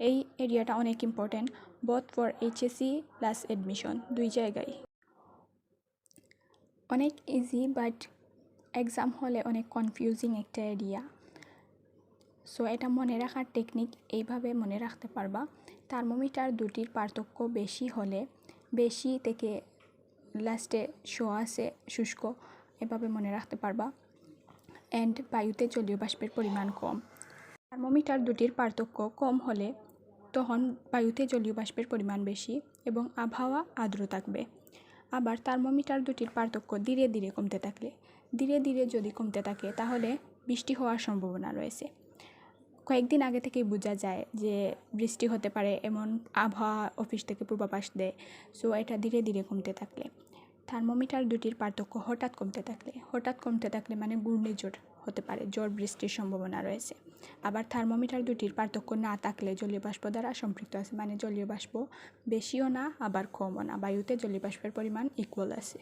এই এরিয়াটা অনেক important both for HSC plus admission, দুই জায়গায়। অনেক ইজি বাট এক্সাম হলে অনেক কনফিউজিং একটা এরিয়া। সো এটা মনে রাখার টেকনিক এইভাবে মনে রাখতে পারবা। থার্মোমিটার দুটির পার্থক্য বেশি হলে, বেশি থেকে লাস্টে আছে শুষ্ক, এভাবে মনে রাখতে পারবা। অ্যান্ড বায়ুতে জলীয় বাষ্পের পরিমাণ কম। থার্মোমিটার দুটির পার্থক্য কম হলে তখন বায়ুতে জলীয় বাষ্পের পরিমাণ বেশি এবং আবহাওয়া আর্দ্র থাকবে। আবার থার্মোমিটার দুটির পার্থক্য ধীরে ধীরে কমতে থাকলে, ধীরে ধীরে যদি কমতে থাকে তাহলে বৃষ্টি হওয়ার সম্ভাবনা রয়েছে। কয়েকদিন আগে থেকেই বোঝা যায় যে বৃষ্টি হতে পারে, এমন আবহাওয়া অফিস থেকে পূর্বাভাস দেয়। সো এটা ধীরে ধীরে কমতে থাকলে। থার্মোমিটার দুটির পার্থক্য হঠাৎ কমতে থাকলে মানে ঘূর্ণিঝড় হতে পারে, ঝড় বৃষ্টির সম্ভাবনা রয়েছে। আবার থার্মোমিটার দুটির পার্থক্য না থাকলে জলীয় বাষ্প দ্বারা সম্পৃক্ত আছে, মানে জলীয় বাষ্প বেশিও না আবার কমও না, বায়ুতে জলীয় বাষ্পের পরিমাণ ইকুয়াল আছে।